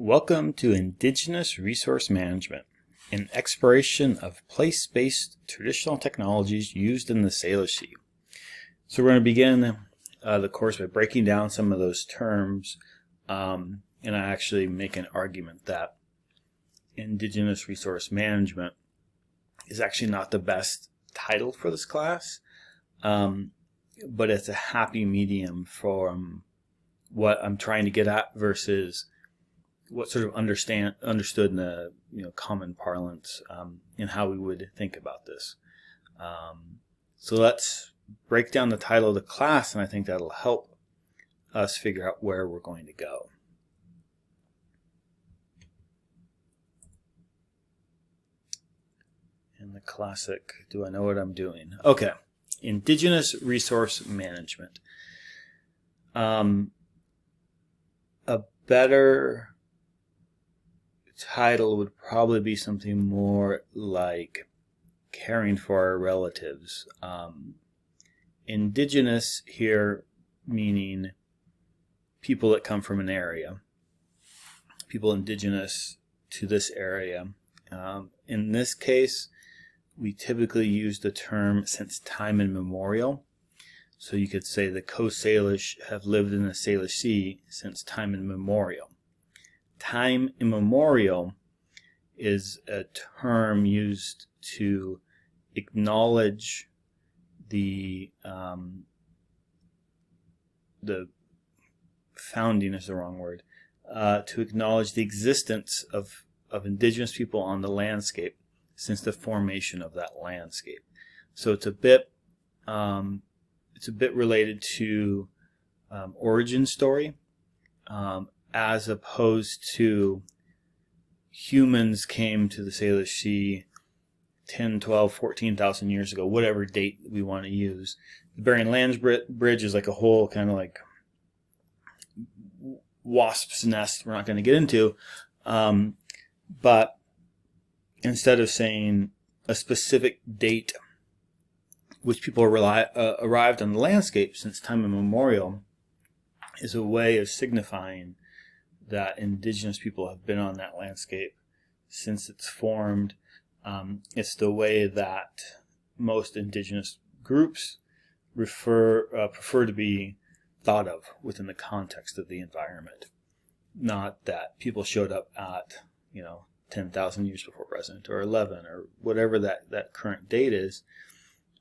Welcome to Indigenous Resource Management, an exploration of place-based traditional technologies used in the Salish Sea. So we're going to begin the course by breaking down some of those terms, and I actually make an argument that Indigenous Resource Management is actually not the best title for this class, but it's a happy medium from what I'm trying to get at versus what sort of understood in the common parlance, and how we would think about this. So let's break down the title of the class, and I think that'll help us figure out where we're going to go. And the classic, do I know what I'm doing? Okay, Indigenous Resource Management. A better title would probably be something more like caring for our relatives. Indigenous here meaning people that come from an area, people indigenous to this area. In this case, we typically use the term since time immemorial. So you could say the Coast Salish have lived in the Salish Sea since time immemorial. Time immemorial is a term used to acknowledge the founding is the wrong word, to acknowledge the existence of indigenous people on the landscape since the formation of that landscape. So it's a bit related to origin story, as opposed to humans came to the Salish Sea 10, 12, 14,000 years ago, whatever date we want to use. The Bering Land Bridge is like a whole kind of like wasp's nest we're not going to get into. But instead of saying a specific date which people arrived on the landscape since time immemorial, is a way of signifying that indigenous people have been on that landscape since it's formed. It's the way that most indigenous groups prefer to be thought of within the context of the environment. Not that people showed up at 10,000 years before present, or 11, or whatever that current date is,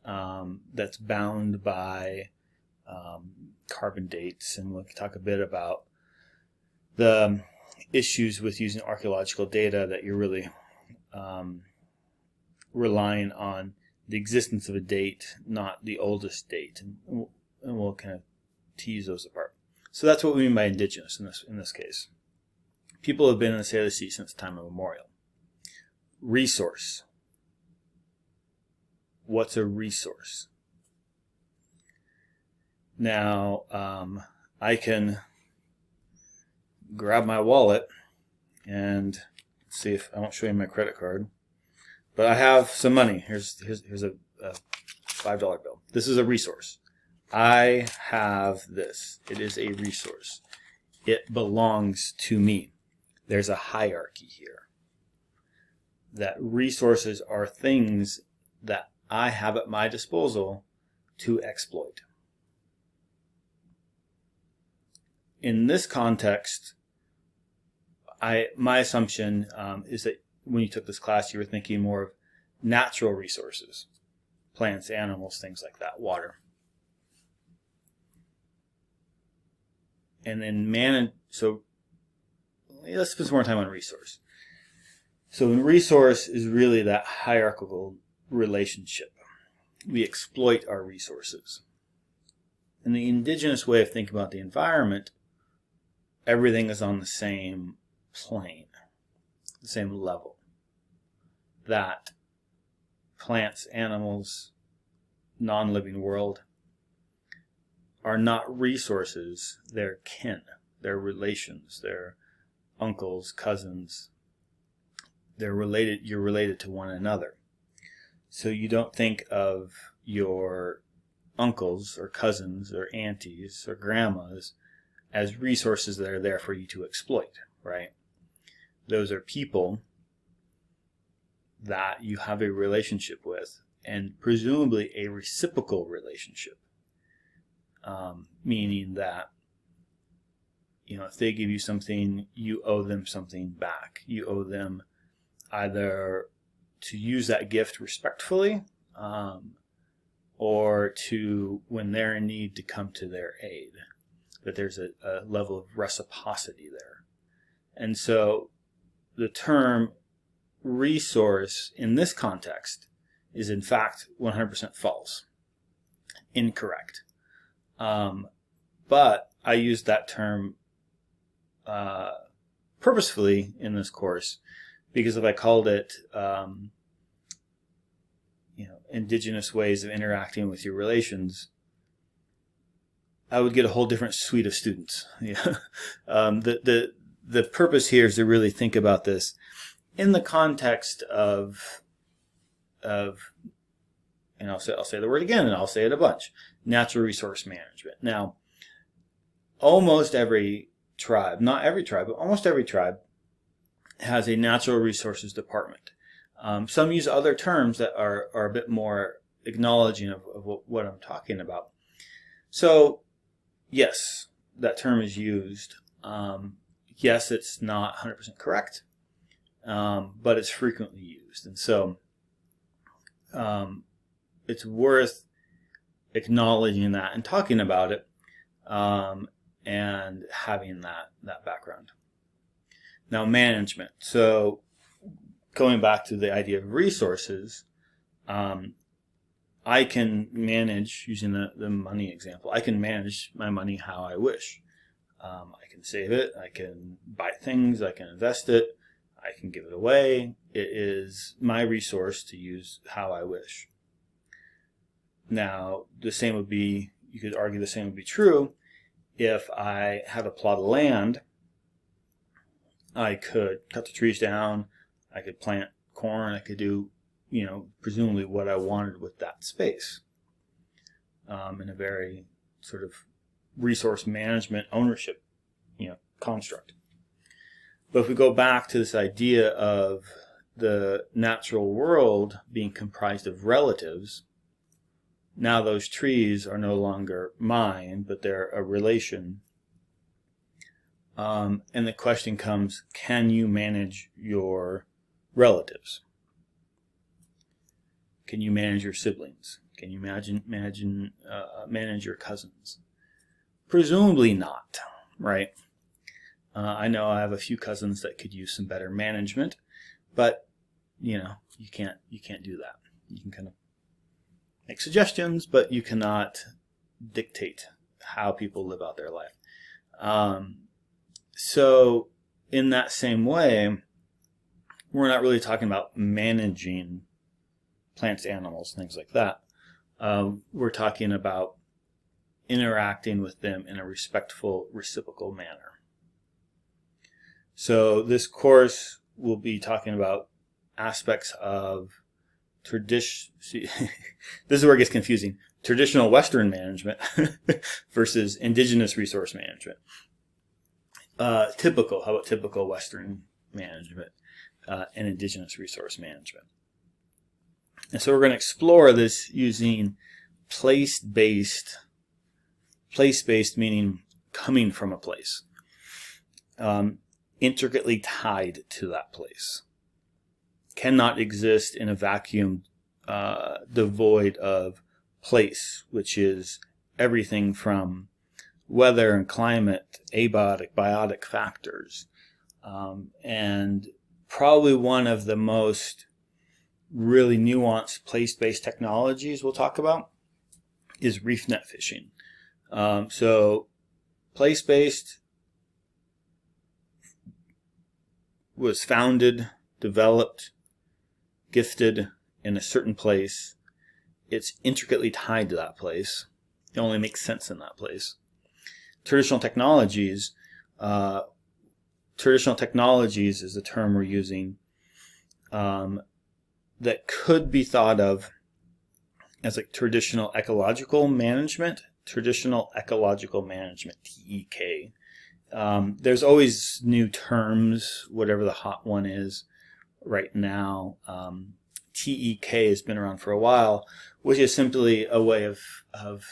that's bound by carbon dates. And we'll talk a bit about the issues with using archaeological data, that you're really relying on the existence of a date, not the oldest date. And we'll kind of tease those apart. So that's what we mean by indigenous in this case. People have been in the Salish Sea since time immemorial. Resource. What's a resource? Now, I can grab my wallet and see if I won't show you my credit card, but I have some money. Here's a $5 bill. This is a resource. I have this. It is a resource. It belongs to me. There's a hierarchy here. That resources are things that I have at my disposal to exploit. In this context, my assumption is that when you took this class, you were thinking more of natural resources, plants, animals, things like that, water. And then so let's spend some more time on resource. So in resource is really that hierarchical relationship. We exploit our resources. In the indigenous way of thinking about the environment, everything is on the same plane, the same level. That plants, animals, non-living world are not resources, they're kin, they're relations, they're uncles, cousins. They're related, you're related to one another. So you don't think of your uncles or cousins or aunties or grandmas as resources that are there for you to exploit, right? those are people that you have a relationship with, and presumably a reciprocal relationship, meaning that, if they give you something, you owe them something back. You owe them either to use that gift respectfully, or to, when they're in need, to come to their aid. That there's a level of reciprocity there. And so the term resource in this context is in fact 100% false, incorrect. But I used that term purposefully in this course, because if I called it indigenous ways of interacting with your relations, I would get a whole different suite of students. The purpose here is to really think about this in the context of and I'll say the word again, and I'll say it a bunch: natural resource management. Now, almost every tribe, not every tribe, but almost every tribe has a natural resources department. Some use other terms that are a bit more acknowledging of what I'm talking about. So, yes, that term is used. Yes, it's not 100% correct, but it's frequently used. And so it's worth acknowledging that and talking about it, and having that background. Now, management. So going back to the idea of resources, I can manage, using the money example, I can manage my money how I wish. I can save it, I can buy things, I can invest it, I can give it away. It is my resource to use how I wish. Now, you could argue the same would be true if I had a plot of land. I could cut the trees down, I could plant corn, I could do, presumably what I wanted with that space, in a very sort of resource management ownership, construct. But if we go back to this idea of the natural world being comprised of relatives, now those trees are no longer mine, but they're a relation. And the question comes, can you manage your relatives? Can you manage your siblings? Can you manage your cousins? Presumably not, right? I know I have a few cousins that could use some better management, but you can't do that. You can kind of make suggestions, but you cannot dictate how people live out their life. So in that same way, we're not really talking about managing plants, animals, things like that. We're talking about interacting with them in a respectful, reciprocal manner. So this course will be talking about aspects of tradition. This is where it gets confusing. Traditional Western management versus indigenous resource management. How about typical Western management and indigenous resource management? And so we're going to explore this using place-based meaning coming from a place, intricately tied to that place, cannot exist in a vacuum devoid of place, which is everything from weather and climate, abiotic, biotic factors, and probably one of the most really nuanced place-based technologies we'll talk about is reef net fishing. So place-based was founded, developed, gifted in a certain place. It's intricately tied to that place. It only makes sense in that place. Traditional technologies is the term we're using, that could be thought of as like traditional ecological management, TEK, There's always new terms, whatever the hot one is right now. TEK has been around for a while, which is simply a way of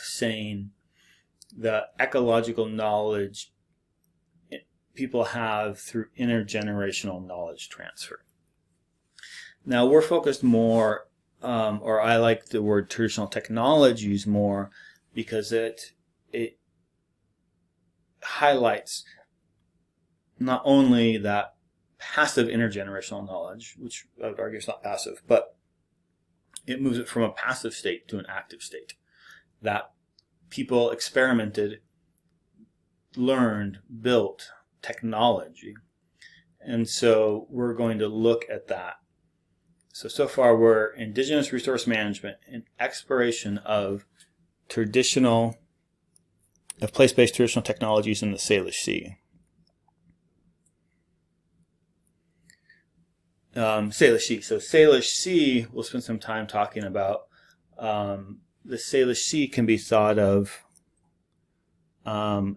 saying the ecological knowledge people have through intergenerational knowledge transfer. Now we're focused more, or I like the word traditional technologies more, because it highlights not only that passive intergenerational knowledge, which I would argue is not passive, but it moves it from a passive state to an active state. That people experimented, learned, built technology. And so we're going to look at that. So far we're indigenous resource management and exploration of place-based traditional technologies in the Salish Sea. Salish Sea. So Salish Sea, we'll spend some time talking about. The Salish Sea can be thought of. A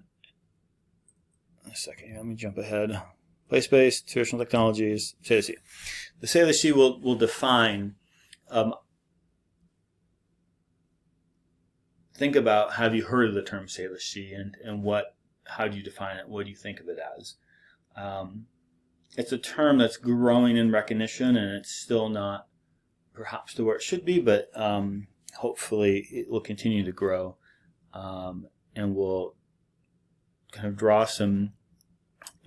second, let me jump ahead. Place-based traditional technologies, Salish Sea. The Salish Sea will define. Think about, have you heard of the term Salish Sea, and how do you define it? What do you think of it as? It's a term that's growing in recognition, and it's still not perhaps to where it should be, but hopefully it will continue to grow, and we'll kind of draw some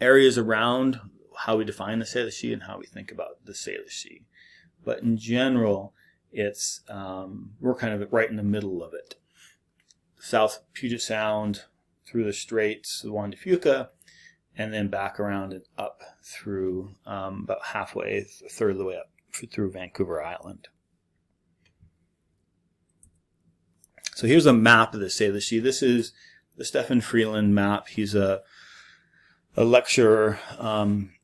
areas around how we define the Salish Sea and how we think about the Salish Sea. But in general, it's we're kind of right in the middle of it. South Puget Sound through the Straits, Juan de Fuca, and then back around and up through about halfway, a third of the way up through Vancouver Island. So here's a map of the Salish Sea. This is the Stephen Freeland map. He's a lecturer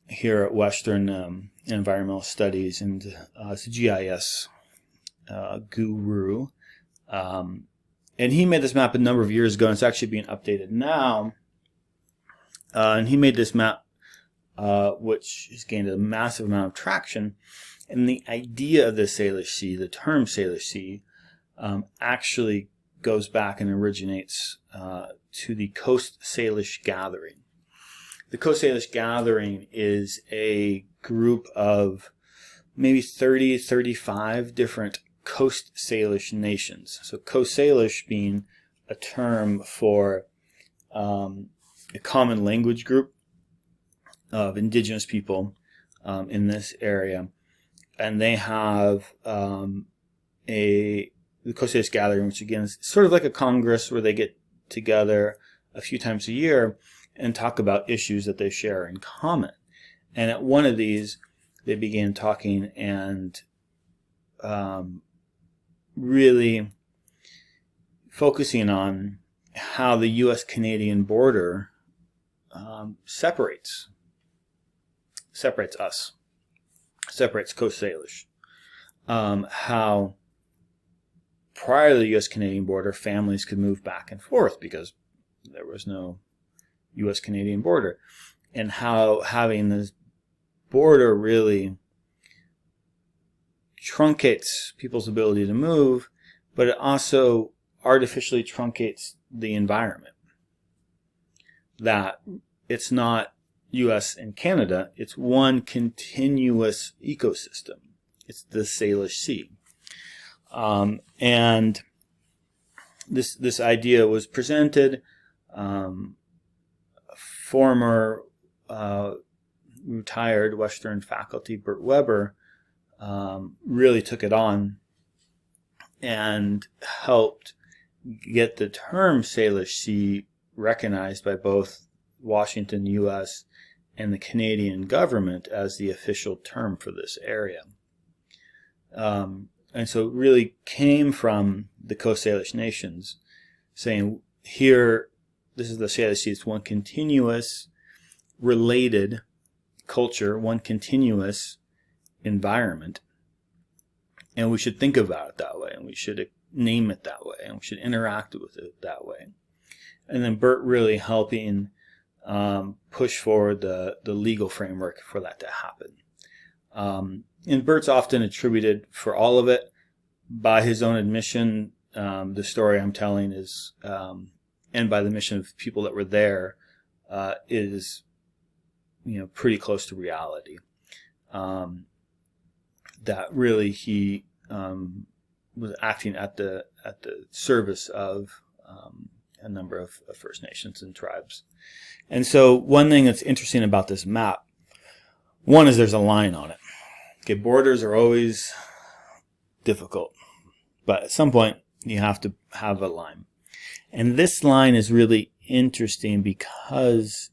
here at Western Environmental Studies, and it's a GIS guru. And he made this map a number of years ago, and it's actually being updated now. And he made this map, which has gained a massive amount of traction. And the idea of the Salish Sea, the term Salish Sea, actually goes back and originates to the Coast Salish Gathering. The Coast Salish Gathering is a group of maybe 30, 35 different Coast Salish nations. So Coast Salish being a term for a common language group of indigenous people in this area. And they have the Coast Salish Gathering, which again is sort of like a congress where they get together a few times a year and talk about issues that they share in common. And at one of these, they began talking and really focusing on how the U.S.-Canadian border separates us, separates Coast Salish. How prior to the U.S.-Canadian border, families could move back and forth because there was no U.S.-Canadian border, and how having this border really truncates people's ability to move, but it also artificially truncates the environment. That it's not U.S. and Canada, it's one continuous ecosystem. It's the Salish Sea. And this idea was presented. Former retired Western faculty Bert Weber really took it on and helped get the term Salish Sea recognized by both Washington, U.S., and the Canadian government as the official term for this area. And so it really came from the Coast Salish nations saying, here, this is the Salish Sea. It's one continuous related culture, one continuous environment. And we should think about it that way, and we should name it that way, and we should interact with it that way. And then Bert really helping push forward the legal framework for that to happen. And Bert's often attributed for all of it by his own admission. The story I'm telling is, and by the admission of people that were there, is, pretty close to reality. That really he was acting at the service of a number of First Nations and tribes. And so one thing that's interesting about this map, one is there's a line on it. Okay, borders are always difficult, but at some point you have to have a line. And this line is really interesting because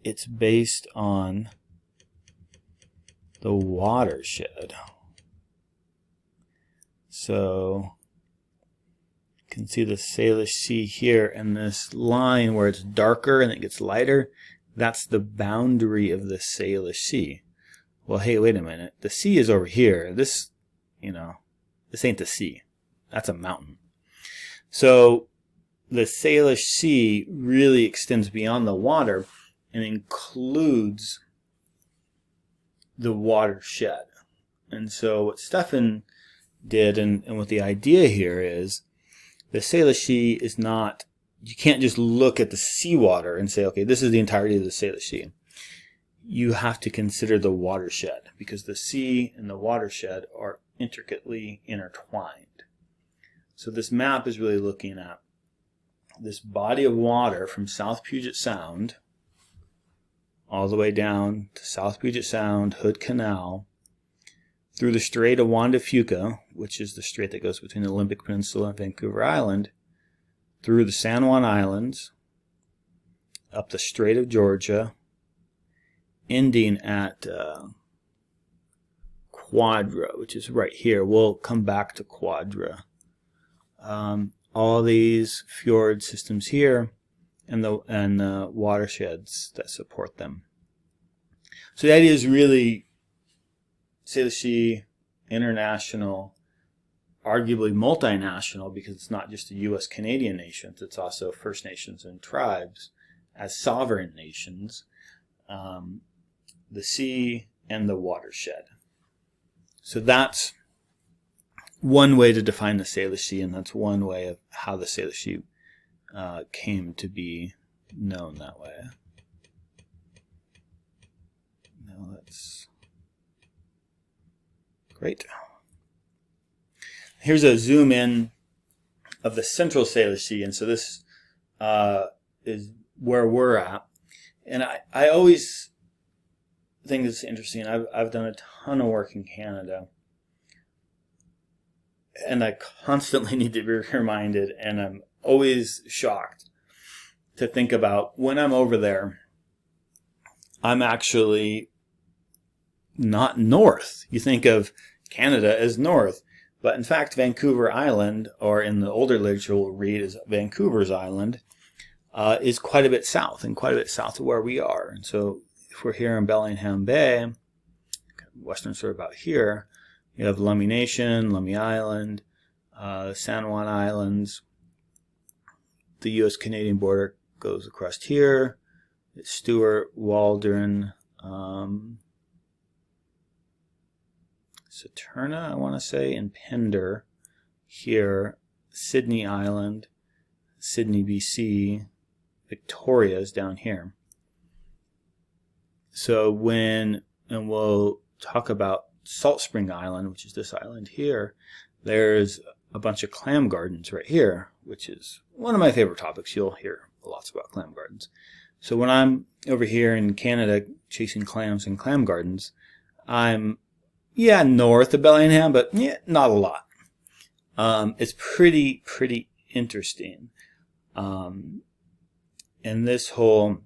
it's based on the watershed. So you can see the Salish Sea here, and this line where it's darker and it gets lighter, that's the boundary of the Salish Sea. Well, hey, wait a minute. The sea is over here. This ain't the sea. That's a mountain. So the Salish Sea really extends beyond the water and includes the watershed. And so what Stefan did, and what the idea here is, the Salish Sea is not, you can't just look at the seawater and say, okay, this is the entirety of the Salish Sea. You have to consider the watershed, because the sea and the watershed are intricately intertwined. So this map is really looking at this body of water from South Puget Sound all the way down to South Puget Sound, Hood Canal, through the Strait of Juan de Fuca, which is the strait that goes between the Olympic Peninsula and Vancouver Island, through the San Juan Islands, up the Strait of Georgia, ending at Quadra, which is right here. We'll come back to Quadra. All these fjord systems here, and the watersheds that support them. So the idea is really Salish Sea, international, arguably multinational, because it's not just the U.S. Canadian nations, it's also First Nations and tribes as sovereign nations, the sea and the watershed. So that's one way to define the Salish Sea, and that's one way of how the Salish Sea came to be known that way. Now that's great. Here's a zoom in of the central Salish Sea, and so this is where we're at. And I always think it's interesting. I've done a ton of work in Canada, and I constantly need to be reminded, and I'm always shocked to think about when I'm over there, I'm actually not north. You think of Canada as north, but in fact Vancouver Island, or in the older literature we'll read as Vancouver's Island, is quite a bit south, and quite a bit south of where we are. And so if we're here in Bellingham Bay, western sort about here, you have Lummi Nation, Lummi Island, San Juan Islands. The U.S.-Canadian border goes across here. It's Stewart, Waldron, Saturna, I want to say, and Pender here, Sydney Island, Sydney, BC, Victoria is down here. So and we'll talk about Salt Spring Island, which is this island here, there's a bunch of clam gardens right here, which is one of my favorite topics. You'll hear lots about clam gardens. So when I'm over here in Canada chasing clams in clam gardens, I'm north of Bellingham, but not a lot. It's pretty interesting. And this whole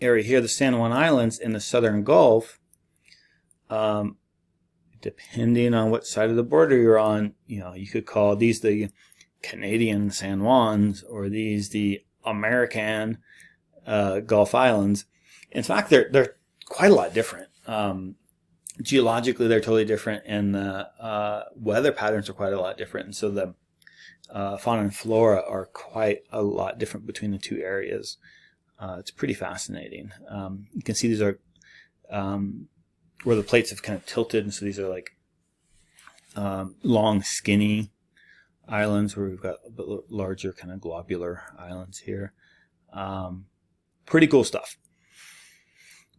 area here, the San Juan Islands in the Southern Gulf, depending on what side of the border you're on, you could call these the Canadian San Juans, or these the American Gulf Islands. In fact, they're quite a lot different. Geologically, they're totally different, and the weather patterns are quite a lot different. And so the fauna and flora are quite a lot different between the two areas. It's pretty fascinating. You can see these are where the plates have kind of tilted, and so these are like long, skinny islands where we've got a bit larger kind of globular islands here. Pretty cool stuff.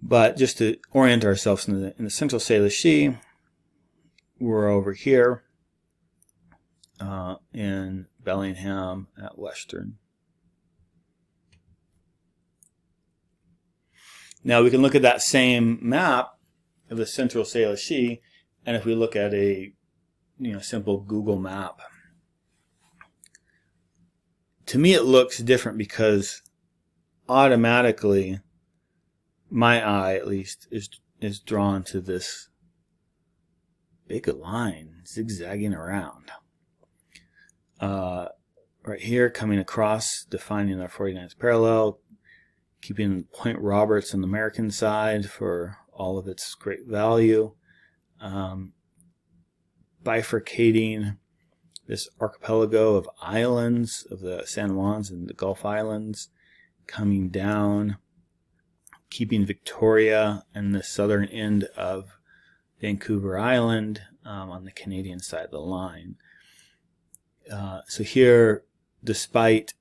But just to orient ourselves in the Central Salish Sea, we're over here in Bellingham at Western. Now we can look at that same map of the Central Salish Sea, and if we look at a simple Google map, to me it looks different because automatically my eye, at least, is drawn to this big line zigzagging around. Right here, coming across, defining our 49th parallel, keeping Point Roberts on the American side for all of its great value, bifurcating this archipelago of islands, of the San Juans and the Gulf Islands, coming down, keeping Victoria and the southern end of Vancouver Island on the Canadian side of the line. So here, despite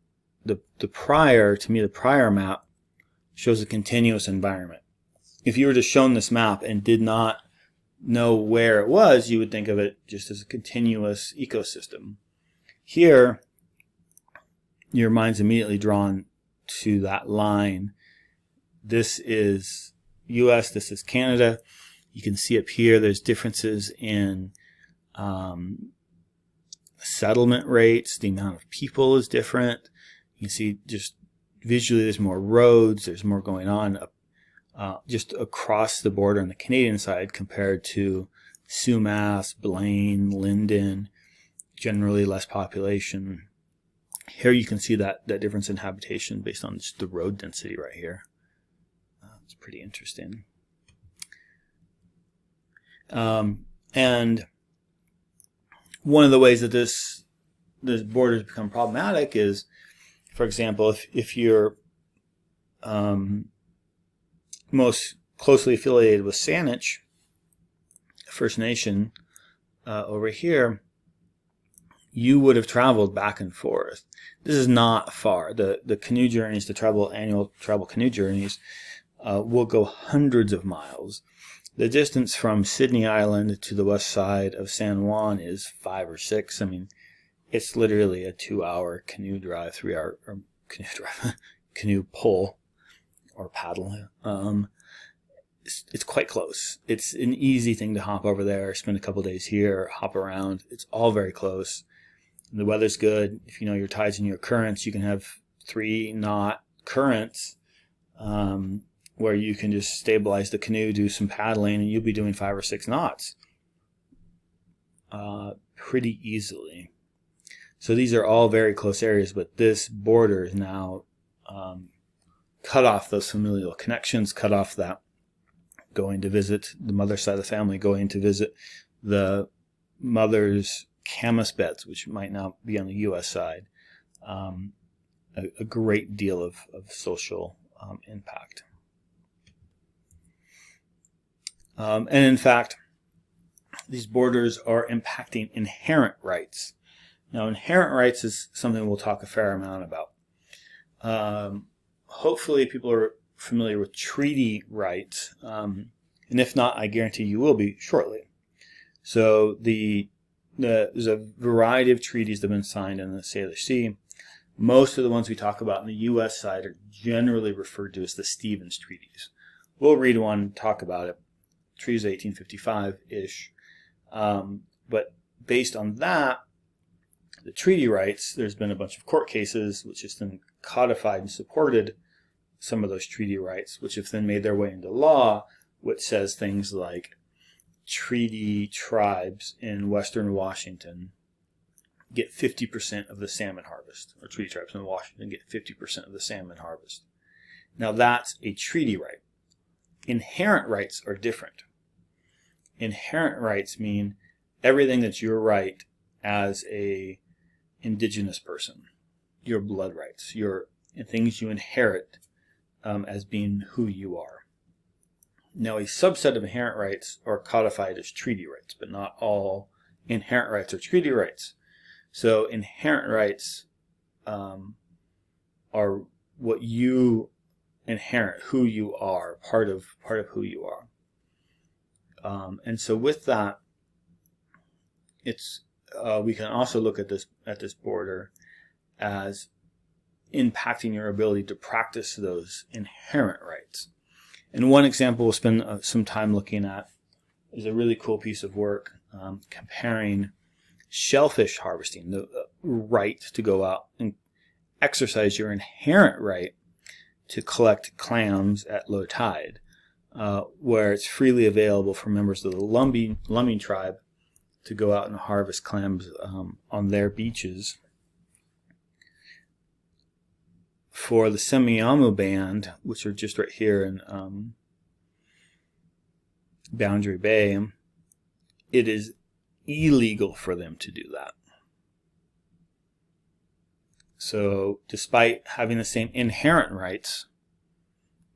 the prior, to me the prior map shows a continuous environment. If you were just shown this map and did not know where it was, you would think of it just as a continuous ecosystem. Here, your mind's immediately drawn to that line. This is US, this is Canada. You can see up here there's differences in settlement rates. The amount of people is different. You can see just visually there's more roads, there's more going on just across the border on the Canadian side compared to Sumas, Blaine, Linden, generally less population. Here you can see that difference in habitation based on just the road density right here. It's pretty interesting. And one of the ways that this borders become problematic is, for example, if you're most closely affiliated with Saanich, First Nation, over here, you would have traveled back and forth. This is not far. The canoe journeys, the annual travel canoe journeys, will go hundreds of miles. The distance from Sydney Island to the west side of San Juan is 5 or 6. I mean, it's literally a 2-hour canoe drive, 3-hour canoe pull or paddle. It's quite close. It's an easy thing to hop over there, spend a couple days here, hop around. It's all very close. The weather's good. If you know your tides and your currents, you can have 3-knot currents where you can just stabilize the canoe, do some paddling, and you'll be doing 5 or 6 knots pretty easily. So these are all very close areas, but this border is now cut off those familial connections, cut off that going to visit the mother's side of the family, going to visit the mother's camas beds, which might now be on the U.S. side. A great deal of social impact. And in fact, these borders are impacting inherent rights. Now, inherent rights is something we'll talk a fair amount about. Hopefully people are familiar with treaty rights, and if not, I guarantee you will be shortly. So there's a variety of treaties that have been signed in the Salish Sea. Most of the ones we talk about on the U.S. side are generally referred to as the Stevens Treaties. We'll read one, talk about it. Treaties 1855-ish. But based on that, the treaty rights, there's been a bunch of court cases which has then codified and supported some of those treaty rights, which have then made their way into law, which says things like treaty tribes in western Washington get 50% of the salmon harvest, or treaty tribes in Washington get 50% of the salmon harvest. Now that's a treaty right. Inherent rights are different. Inherent rights mean everything that's your right as a indigenous person, your blood rights, your things you inherit as being who you are. Now, a subset of inherent rights are codified as treaty rights, but not all inherent rights are treaty rights. So inherent rights are what you inherit, who you are, part of who you are. And so with that, it's we can also look at this border as impacting your ability to practice those inherent rights. And one example we'll spend some time looking at is a really cool piece of work comparing shellfish harvesting, the right to go out and exercise your inherent right to collect clams at low tide, where it's freely available for members of the Lumbing tribe to go out and harvest clams on their beaches. For the Semiahmoo Band, which are just right here in Boundary Bay, it is illegal for them to do that. So despite having the same inherent rights,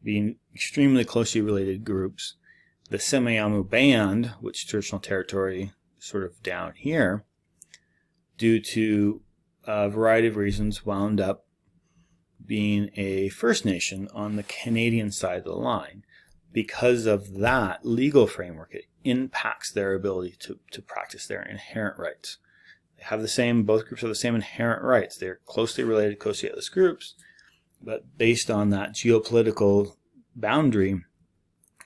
being extremely closely related groups, the Semiahmoo Band, which traditional territory sort of down here, due to a variety of reasons, wound up being a First Nation on the Canadian side of the line. Because of that legal framework, it impacts their ability to practice their inherent rights. They have the same, both groups have the same inherent rights. They're closely related coastal groups, but based on that geopolitical boundary,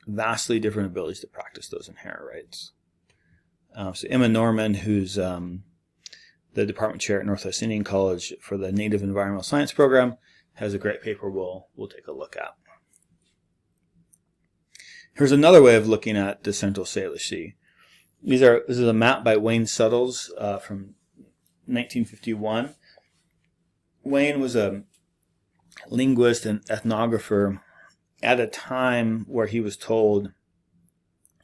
vastly different abilities to practice those inherent rights. So Emma Norman, who's the department chair at Northwest Indian College for the Native Environmental Science program, has a great paper we'll take a look at. Here's another way of looking at the Central Salish Sea. This is a map by Wayne Suttles from 1951. Wayne was a linguist and ethnographer at a time where he was told,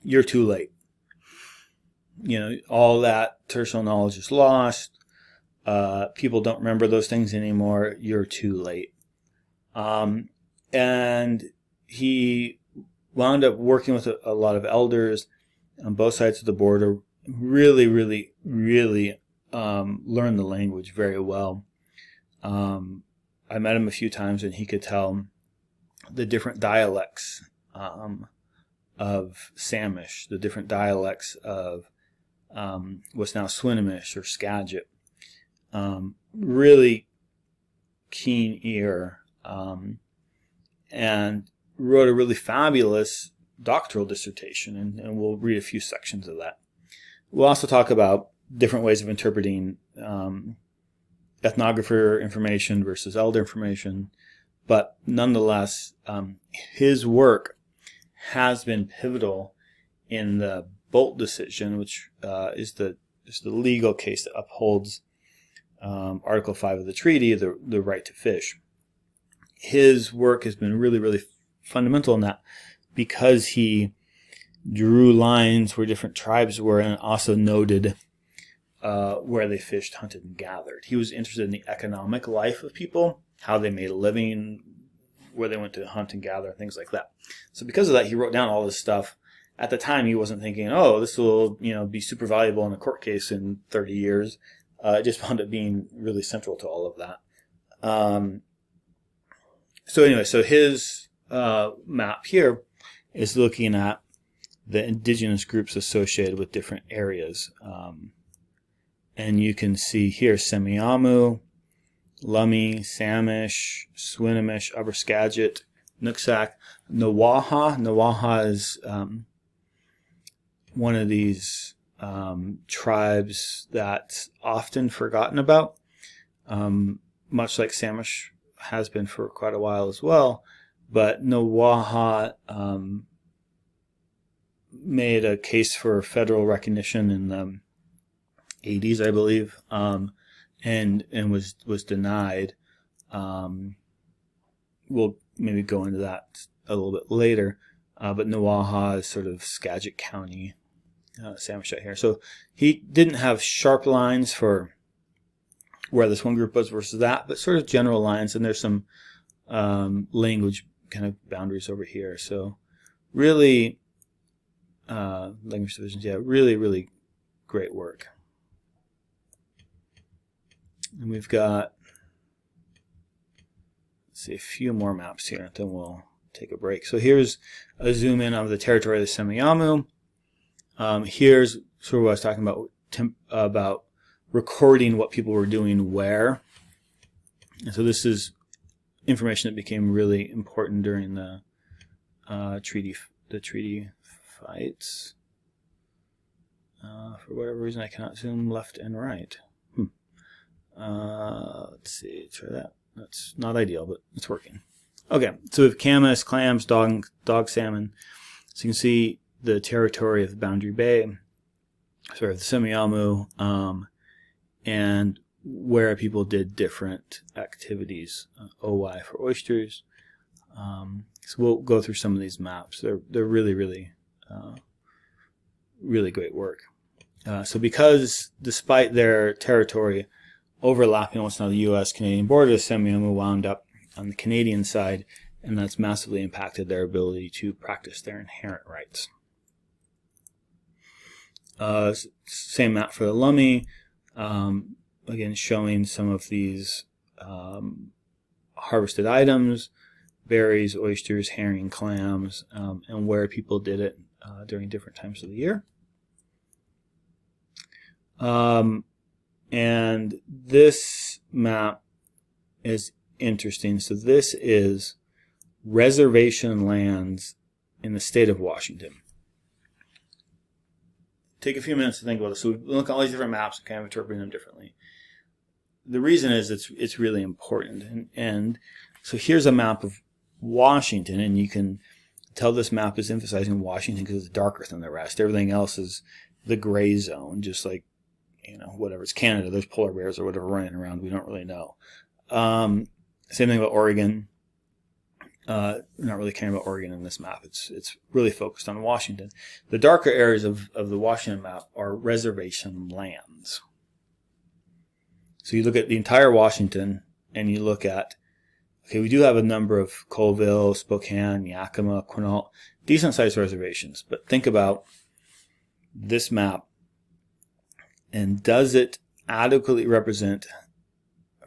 "You're too late. You know, all that terrestrial knowledge is lost. People don't remember those things anymore. You're too late." And he wound up working with a lot of elders on both sides of the border, really learned the language very well. I met him a few times, and he could tell the different dialects of Samish, the different dialects of what's now Swinomish or Skagit. Really keen ear, and wrote a really fabulous doctoral dissertation, and we'll read a few sections of that. We'll also talk about different ways of interpreting ethnographer information versus elder information, but nonetheless, his work has been pivotal in the Bolt decision, which is the legal case that upholds Article 5 of the treaty, the right to fish. His work has been really fundamental in that, because he drew lines where different tribes were and also noted where they fished, hunted, and gathered. He was interested in the economic life of people, how they made a living, where they went to hunt and gather, things like that. So because of that, he wrote down all this stuff. At the time, he wasn't thinking, "Oh, this will be super valuable in a court case in 30 years." It just wound up being really central to all of that. So anyway, so his map here is looking at the indigenous groups associated with different areas. And you can see here Semiahmoo, Lummi, Samish, Swinomish, Upper Skagit, Nooksack, Nawaha. Nawaha is one of these tribes that's often forgotten about, much like Samish has been for quite a while as well. But Nawaha made a case for federal recognition in the 80s, I believe, and was denied. We'll maybe go into that a little bit later. But Nawaha is sort of Skagit County, Samish out here. So he didn't have sharp lines for where this one group was versus that, but sort of general lines. And there's some language kind of boundaries over here. So really, language divisions, yeah, really great work. And we've got, let's see, a few more maps here, then we'll take a break. So here's a zoom in of the territory of the Semiahmoo. Here's sort of what I was talking about recording what people were doing where. And so this is information that became really important during the treaty fights. For whatever reason, I cannot zoom left and right. Let's see, try that. That's not ideal, but it's working. Okay, so we have camas, clams, dog salmon. So you can see the territory of the Boundary Bay, sort of the Semiahmoo, and where people did different activities. OY for oysters. So we'll go through some of these maps. They're really great work. So because despite their territory overlapping what's now the U.S.-Canadian border, the Semiahmoo wound up on the Canadian side, and that's massively impacted their ability to practice their inherent rights. Same map for the Lummi, again showing some of these harvested items, berries, oysters, herring, clams, and where people did it during different times of the year. And this map is interesting. So this is reservation lands in the state of Washington. Take a few minutes to think about this. So we look at all these different maps and kind of interpreting them differently. The reason is it's really important. And so here's a map of Washington, and you can tell this map is emphasizing Washington because it's darker than the rest. Everything else is the gray zone, just like, you know, whatever. It's Canada. There's polar bears or whatever running around. We don't really know. Same thing about Oregon. We're not really caring about Oregon in this map. It's really focused on Washington. The darker areas of the Washington map are reservation lands. So you look at the entire Washington, and you look at, okay, we do have a number of Colville, Spokane, Yakima, Quinault, decent-sized reservations. But think about this map. And does it adequately represent,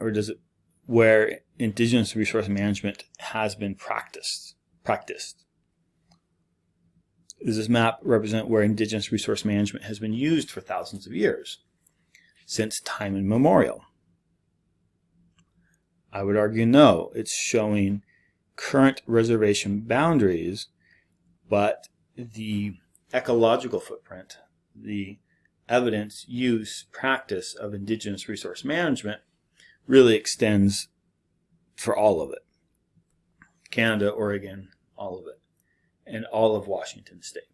or does it, where indigenous resource management has been practiced? Does this map represent where indigenous resource management has been used for thousands of years, since time immemorial? I would argue no. It's showing current reservation boundaries, but the ecological footprint, the evidence, use, practice of indigenous resource management really extends for all of it. Canada, Oregon, all of it, and all of Washington state.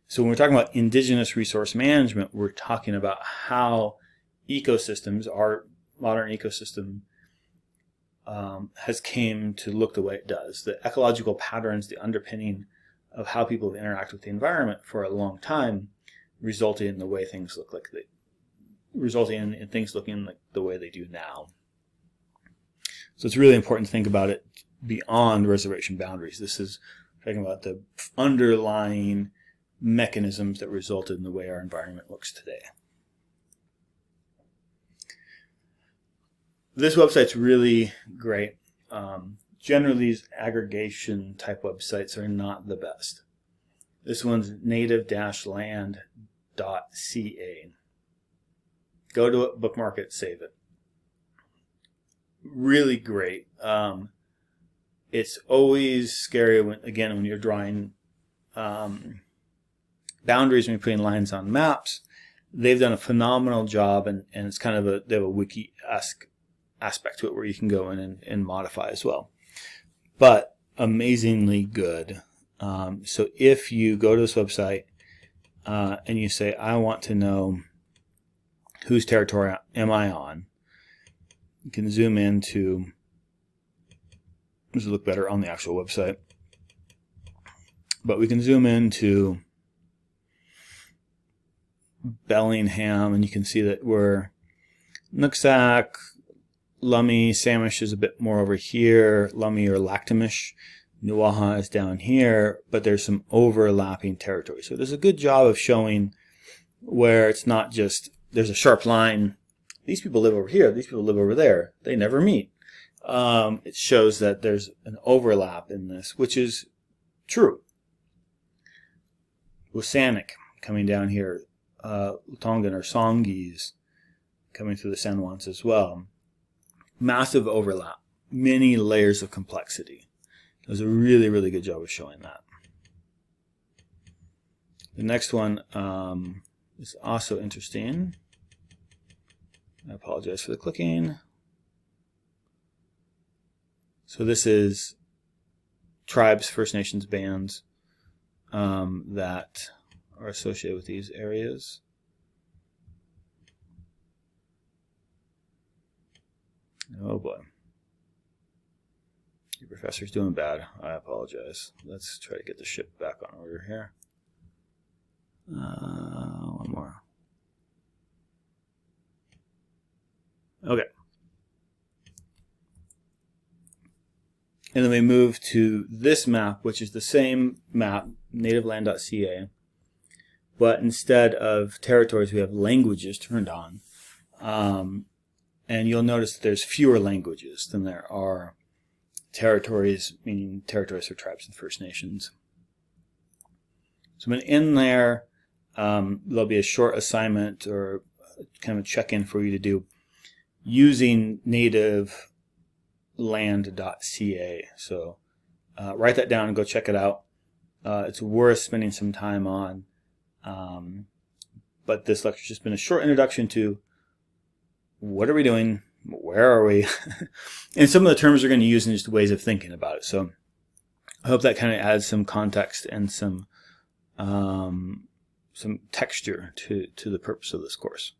So when we're talking about indigenous resource management, we're talking about how ecosystems, our modern ecosystem, has came to look the way it does. The ecological patterns, the underpinning of how people have interacted with the environment for a long time, resulting in the way things look like resulting in things looking like the way they do now. So it's really important to think about it beyond reservation boundaries. This is talking about the underlying mechanisms that resulted in the way our environment looks today. This website's really great. Generally, these aggregation type websites are not the best. This one's native-land.ca. Go to it, bookmark it, save it. Really great. It's always scary when you're drawing boundaries, when you're putting lines on maps. They've done a phenomenal job, and it's kind of they have a wiki-esque aspect to it where you can go in and modify as well. But amazingly good. So if you go to this website and you say, I want to know whose territory am I on, you can zoom into, this will look better on the actual website, but we can zoom into Bellingham, and you can see that we're Nooksack, Lummi, Samish is a bit more over here, Lummi or Lactamish, Nuaha is down here, but there's some overlapping territory. So it does a good job of showing where it's not just there's a sharp line. These people live over here. These people live over there. They never meet. It shows that there's an overlap in this, which is true. Wasanik coming down here. Tongan or Songhees coming through the San Juans as well. Massive overlap. Many layers of complexity. It does a really, really good job of showing that. The next one is also interesting. I apologize for the clicking. So this is tribes, First Nations bands that are associated with these areas. Oh boy. Your professor's doing bad. I apologize. Let's try to get the ship back on order here. One more. Okay. And then we move to this map, which is the same map, nativeland.ca, but instead of territories, we have languages turned on. And you'll notice that there's fewer languages than there are territories, meaning territories for tribes and First Nations. So in there, there'll be a short assignment or kind of a check-in for you to do using nativeland.ca. So write that down and go check it out. It's worth spending some time on. But this lecture's just been a short introduction to what are we doing, where are we, and some of the terms we're going to use in just ways of thinking about it. So I hope that kind of adds some context and some texture to the purpose of this course.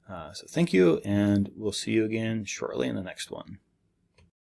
So thank you, and we'll see you again shortly in the next one.